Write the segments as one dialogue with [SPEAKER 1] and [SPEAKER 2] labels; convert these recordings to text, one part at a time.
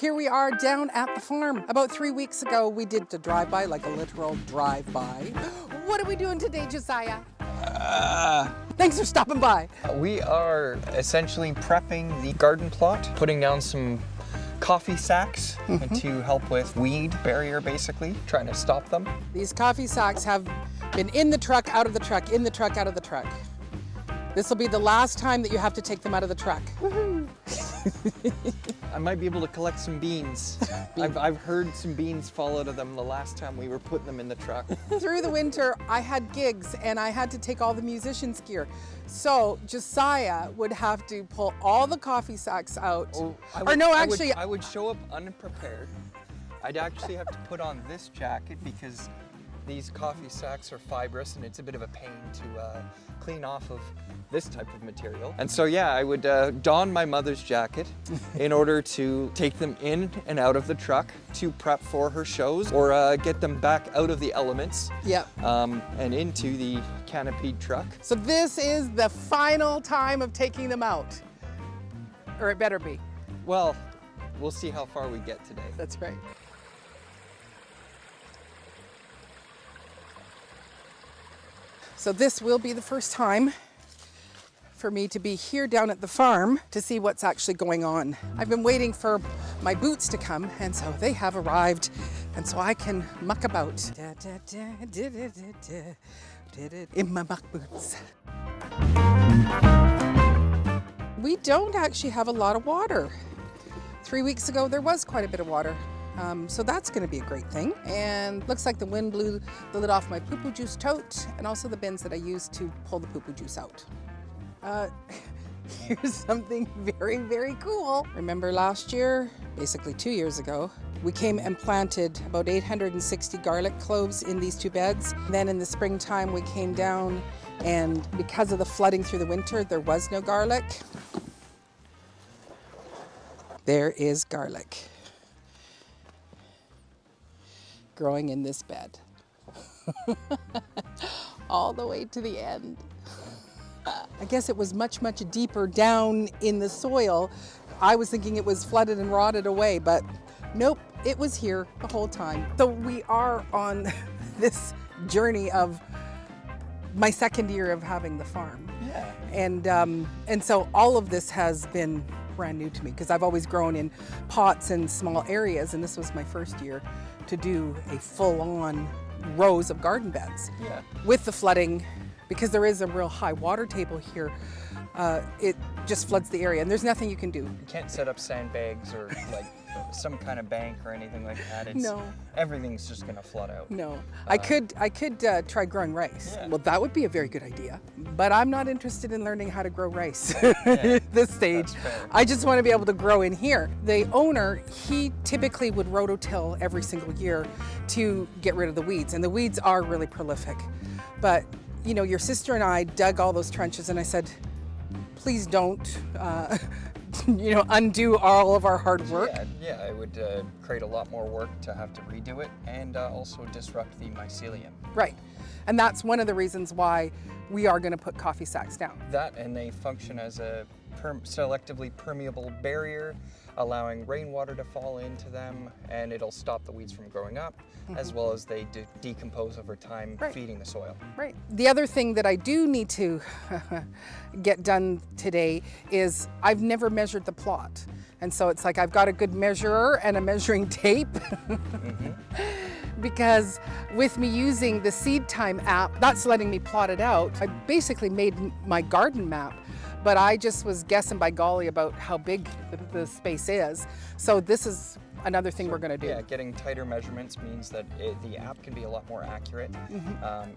[SPEAKER 1] Here we are down at the farm. About 3 weeks ago, we did the drive-by, like a literal drive-by. What are we doing today, Josiah? Thanks for stopping by.
[SPEAKER 2] We are essentially prepping the garden plot, putting down some coffee sacks to help with weed barrier, basically, trying to stop them.
[SPEAKER 1] These coffee sacks have been in the truck, out of the truck, in the truck, out of the truck. This will be the last time that you have to take them out of the truck.
[SPEAKER 2] I might be able to collect some beans. I've heard some beans fall out of them the last time we were putting them in the truck.
[SPEAKER 1] Through the winter, I had gigs and I had to take all the musicians' gear. So Josiah would have to pull all the coffee sacks out.
[SPEAKER 2] Oh, I would show up unprepared. I'd actually have to put on this jacket because these coffee sacks are fibrous and it's a bit of a pain to clean off of this type of material. And so yeah, I would don my mother's jacket in order to take them in and out of the truck to prep for her shows or get them back out of the elements.
[SPEAKER 1] Yep.
[SPEAKER 2] And into the canopied truck.
[SPEAKER 1] So this is the final time of taking them out. Or it better be.
[SPEAKER 2] Well, we'll see how far we get today.
[SPEAKER 1] That's right. So this will be the first time for me to be here down at the farm to see what's actually going on. I've been waiting for my boots to come, and so they have arrived, and so I can muck about in my muck boots. We don't actually have a lot of water. 3 weeks ago, there was quite a bit of water. So that's going to be a great thing. And looks like the wind blew the lid off my poo-poo juice tote and also the bins that I used to pull the poo-poo juice out. Here's something very, very cool. Remember last year, basically 2 years ago, we came and planted about 860 garlic cloves in these 2 beds. Then in the springtime, we came down and because of the flooding through the winter, there was no garlic. There is garlic growing in this bed. All the way to the end. I guess it was much, much deeper down in the soil. I was thinking it was flooded and rotted away, but nope, it was here the whole time. So we are on this journey of my second year of having the farm.
[SPEAKER 2] Yeah.
[SPEAKER 1] And so all of this has been brand new to me because I've always grown in pots and small areas, and this was my first year to do a full-on rows of garden beds.
[SPEAKER 2] Yeah.
[SPEAKER 1] With the flooding, because there is a real high water table here, it just floods the area and there's nothing you can do.
[SPEAKER 2] You can't set up sandbags or like some kind of bank or anything like that.
[SPEAKER 1] No.
[SPEAKER 2] Everything's just gonna flood out.
[SPEAKER 1] No. I could try growing rice.
[SPEAKER 2] Yeah.
[SPEAKER 1] Well, that would be a very good idea. But I'm not interested in learning how to grow rice at this stage.
[SPEAKER 2] That's fair.
[SPEAKER 1] I just want to be able to grow in here. The owner, he typically would rototill every single year to get rid of the weeds. And the weeds are really prolific. But, you know, your sister and I dug all those trenches and I said, please don't, undo all of our hard work.
[SPEAKER 2] Yeah, it would create a lot more work to have to redo it and also disrupt the mycelium.
[SPEAKER 1] Right. And that's one of the reasons why we are going to put coffee sacks down.
[SPEAKER 2] That and they function as a selectively permeable barrier, allowing rainwater to fall into them, and it'll stop the weeds from growing up, as well as they decompose over time, feeding the soil.
[SPEAKER 1] Right. The other thing that I do need to get done today is I've never measured the plot. And so it's like I've got a good measurer and a measuring tape. Because with me using the SeedTime app, that's letting me plot it out. I basically made my garden map, but I just was guessing by golly about how big the space is. So this is another thing we're going to do.
[SPEAKER 2] Yeah, getting tighter measurements means that the app can be a lot more accurate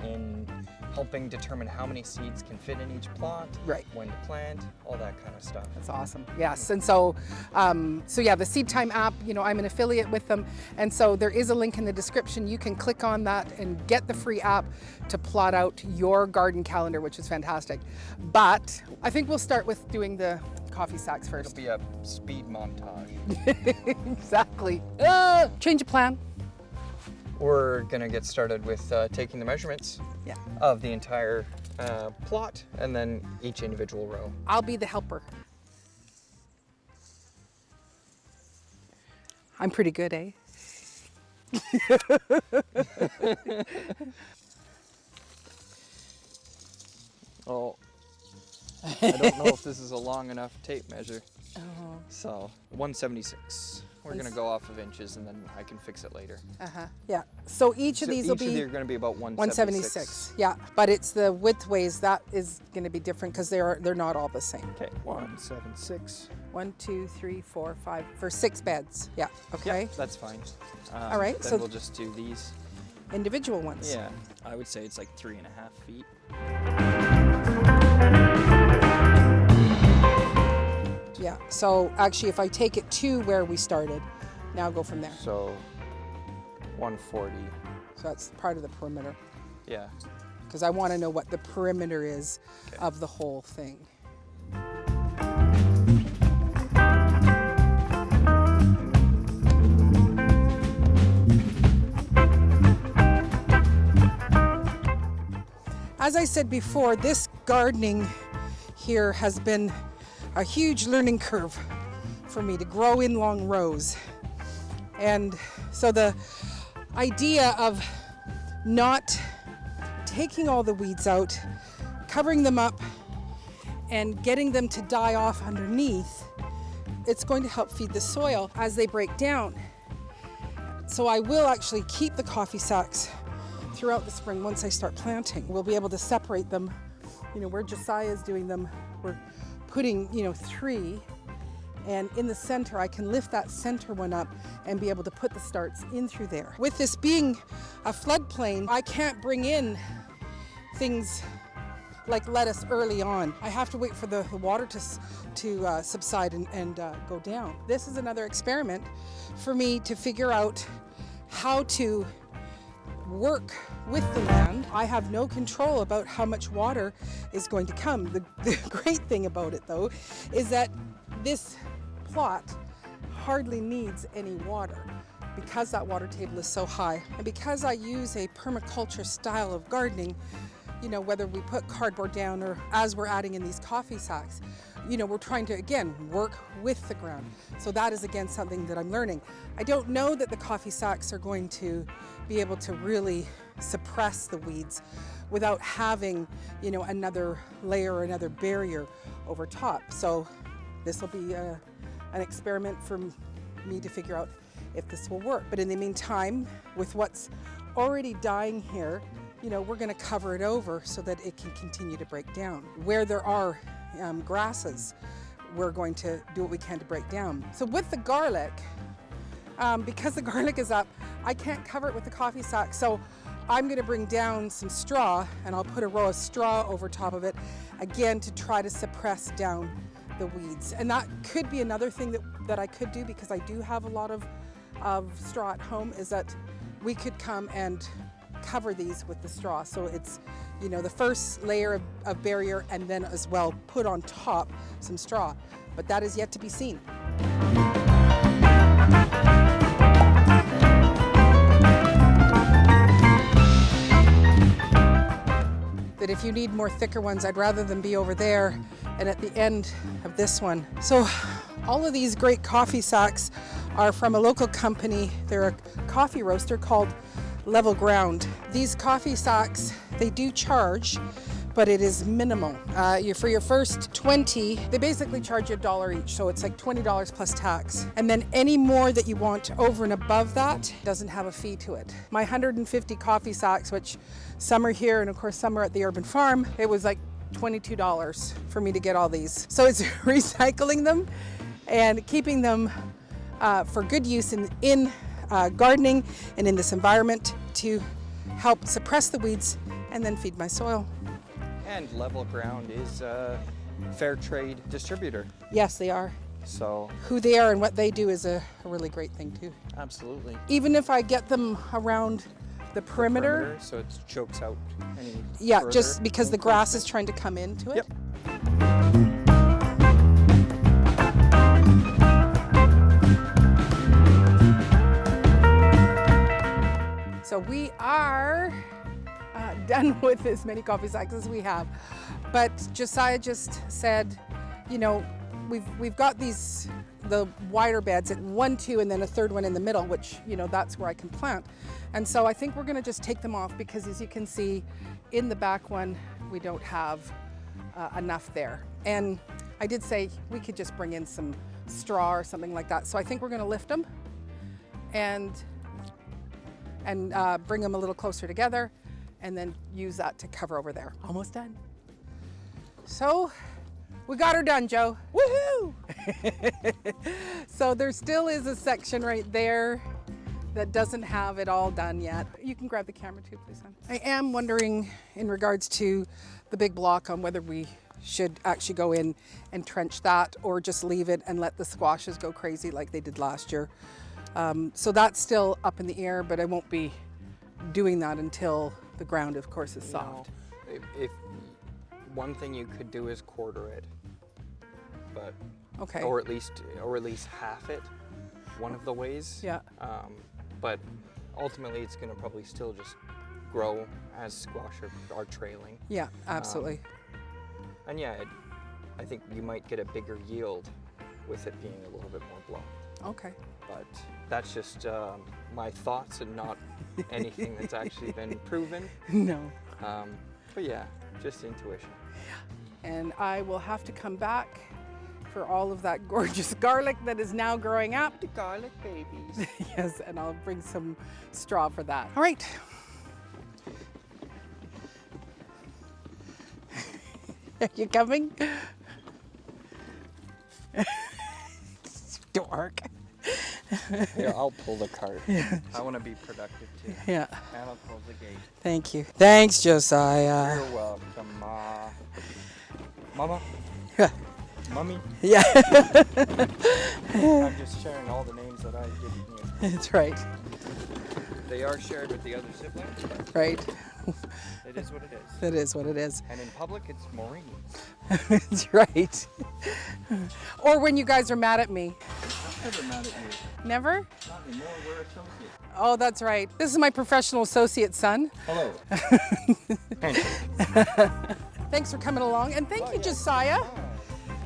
[SPEAKER 2] in helping determine how many seeds can fit in each plot, when to plant, all that kind of stuff.
[SPEAKER 1] That's awesome. Yes, and so yeah, the SeedTime app, I'm an affiliate with them, and so there is a link in the description. You can click on that and get the free app to plot out your garden calendar, which is fantastic. But I think we'll start with doing the coffee sacks first.
[SPEAKER 2] It'll be a speed montage.
[SPEAKER 1] Exactly. Change of plan.
[SPEAKER 2] We're gonna get started with taking the measurements of the entire plot and then each individual row.
[SPEAKER 1] I'll be the helper. I'm pretty good, eh?
[SPEAKER 2] Oh, I don't know if this is a long enough tape measure.
[SPEAKER 1] Oh.
[SPEAKER 2] So 176. We're gonna go off of inches and then I can fix it later.
[SPEAKER 1] Yeah. So each of these will be.
[SPEAKER 2] Each of these are gonna be about
[SPEAKER 1] 176. Yeah, but it's the width ways that is going to be different because they're not all the same.
[SPEAKER 2] Okay, 176.
[SPEAKER 1] 1, 2, 3, 4, 5 for 6 beds. Yeah. Okay.
[SPEAKER 2] Yeah, that's fine.
[SPEAKER 1] All right.
[SPEAKER 2] Then
[SPEAKER 1] So
[SPEAKER 2] we'll just do these.
[SPEAKER 1] individual ones.
[SPEAKER 2] Yeah, I would say it's like 3.5 feet.
[SPEAKER 1] Yeah. So actually, if I take it to where we started, now go from there.
[SPEAKER 2] So 140.
[SPEAKER 1] So that's part of the perimeter
[SPEAKER 2] Yeah.
[SPEAKER 1] because I want to know what the perimeter is of the whole thing. As I said before, this gardening here has been a huge learning curve for me to grow in long rows. And so the idea of not taking all the weeds out, covering them up, and getting them to die off underneath, it's going to help feed the soil as they break down. So I will actually keep the coffee sacks throughout the spring once I start planting. We'll be able to separate them, where Josiah is doing them. We're putting, 3, and in the center, I can lift that center one up and be able to put the starts in through there. With this being a floodplain, I can't bring in things like lettuce early on. I have to wait for the water to subside and go down. This is another experiment for me to figure out how to work with the land. I have no control about how much water is going to come. The great thing about it, though, is that this plot hardly needs any water because that water table is so high. And because I use a permaculture style of gardening, whether we put cardboard down or as we're adding in these coffee sacks, we're trying to, again, work with the ground. So that is, again, something that I'm learning. I don't know that the coffee sacks are going to be able to really suppress the weeds without having, another layer or another barrier over top. So this will be an experiment for me to figure out if this will work. But in the meantime, with what's already dying here, we're going to cover it over so that it can continue to break down. Where there are grasses, we're going to do what we can to break down. So with the garlic, because the garlic is up, I can't cover it with the coffee sack. So I'm going to bring down some straw and I'll put a row of straw over top of it, again, to try to suppress down the weeds. And that could be another thing that I could do, because I do have a lot of straw at home, is that we could come and cover these with the straw. So it's, the first layer of barrier and then as well put on top some straw. But that is yet to be seen. That if you need more thicker ones, I'd rather them be over there and at the end of this one. So all of these great coffee sacks are from a local company. They're a coffee roaster called Level Ground. These coffee sacks, they do charge, but it is minimal. For your first 20, they basically charge you $1 each, so it's like $20 plus tax. And then any more that you want over and above that doesn't have a fee to it. My 150 coffee sacks, which some are here and of course some are at the urban farm, it was like $22 for me to get all these. So it's recycling them and keeping them for good use in gardening and in this environment to help suppress the weeds and then feed my soil.
[SPEAKER 2] And Level Ground is a fair trade distributor.
[SPEAKER 1] Yes, they are.
[SPEAKER 2] So
[SPEAKER 1] who they are and what they do is a really great thing too.
[SPEAKER 2] Absolutely.
[SPEAKER 1] Even if I get them around the perimeter,
[SPEAKER 2] so it chokes out any
[SPEAKER 1] yeah, just because the grass is trying to come into it.
[SPEAKER 2] Yep.
[SPEAKER 1] So we are done with as many coffee sacks as we have. But Josiah just said, we've got the wider beds at 1, 2, and then a third one in the middle, which, you know, that's where I can plant. And so I think we're gonna just take them off because, as you can see, in the back one, we don't have enough there. And I did say we could just bring in some straw or something like that. So I think we're gonna lift them and bring them a little closer together and then use that to cover over there. Almost done. So we got her done, Joe. Woohoo! So there still is a section right there that doesn't have it all done yet. You can grab the camera too, please, hon. I am wondering in regards to the big block on whether we should actually go in and trench that or just leave it and let the squashes go crazy like they did last year. So that's still up in the air, but I won't be doing that until the ground, of course, is soft.
[SPEAKER 2] No, if one thing you could do is quarter it, but
[SPEAKER 1] okay,
[SPEAKER 2] or at least half it, one of the ways.
[SPEAKER 1] Yeah.
[SPEAKER 2] But ultimately, it's going to probably still just grow as squash are trailing.
[SPEAKER 1] Yeah, absolutely.
[SPEAKER 2] And yeah, I think you might get a bigger yield with it being a little bit more blocked.
[SPEAKER 1] Okay.
[SPEAKER 2] But that's just my thoughts and not anything that's actually been proven.
[SPEAKER 1] No.
[SPEAKER 2] But yeah, just intuition.
[SPEAKER 1] And I will have to come back for all of that gorgeous garlic that is now growing up.
[SPEAKER 2] The garlic babies.
[SPEAKER 1] Yes, and I'll bring some straw for that. All right. Are you coming? Dork.
[SPEAKER 2] Yeah, I'll pull the cart. Yeah. I want to be productive too.
[SPEAKER 1] Yeah.
[SPEAKER 2] And I'll close the gate.
[SPEAKER 1] Thank you. Thanks, Josiah.
[SPEAKER 2] You're welcome, Mama.
[SPEAKER 1] Yeah.
[SPEAKER 2] Mummy.
[SPEAKER 1] Yeah.
[SPEAKER 2] I'm just sharing all the names that I've given you.
[SPEAKER 1] That's right.
[SPEAKER 2] They are shared with the other siblings. But
[SPEAKER 1] right.
[SPEAKER 2] It is what it is.
[SPEAKER 1] It is what it is.
[SPEAKER 2] And in public, it's Maureen.
[SPEAKER 1] That's right. Or when you guys are mad at me.
[SPEAKER 2] I'm never mad at you.
[SPEAKER 1] Never?
[SPEAKER 2] Not anymore, we're associates.
[SPEAKER 1] Oh, that's right. This is my professional associate son.
[SPEAKER 2] Hello.
[SPEAKER 1] Thanks for coming along. And thank you, Josiah,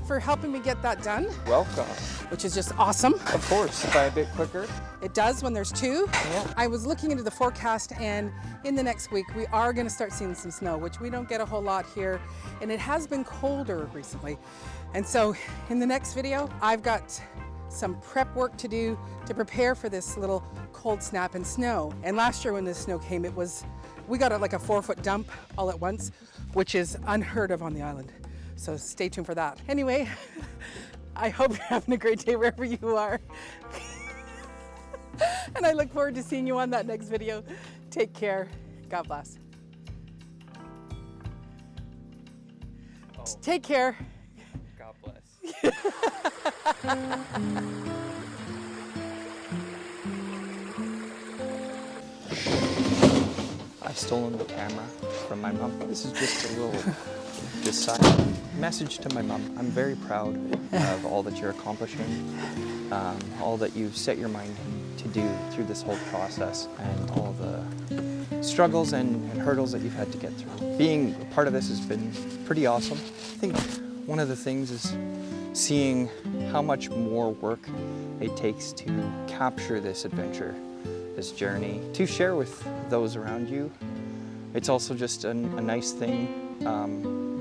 [SPEAKER 1] for helping me get that done.
[SPEAKER 2] Welcome.
[SPEAKER 1] Which is just awesome.
[SPEAKER 2] Of course, by a bit quicker.
[SPEAKER 1] It does when there's two.
[SPEAKER 2] Yeah.
[SPEAKER 1] I was looking into the forecast, and in the next week we are going to start seeing some snow, which we don't get a whole lot here, and it has been colder recently. And so in the next video, I've got some prep work to do to prepare for this little cold snap and snow. And last year when the snow came, we got like a 4-foot dump all at once, which is unheard of on the island. So stay tuned for that. Anyway, I hope you're having a great day wherever you are. And I look forward to seeing you on that next video. Take care. God bless.
[SPEAKER 2] Oh.
[SPEAKER 1] Take care.
[SPEAKER 2] God bless. I've stolen the camera from my mom. This is just a little message to my mom. I'm very proud of all that you're accomplishing, all that you've set your mind to do through this whole process, and all the struggles and hurdles that you've had to get through. Being a part of this has been pretty awesome. I think one of the things is seeing how much more work it takes to capture this adventure, this journey, to share with those around you. It's also just a nice thing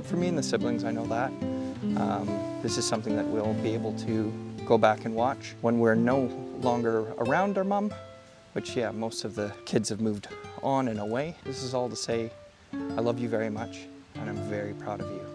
[SPEAKER 2] for me and the siblings, I know that. This is something that we'll be able to go back and watch when we're no longer around our mom, which, yeah, most of the kids have moved on and away. This is all to say I love you very much, and I'm very proud of you.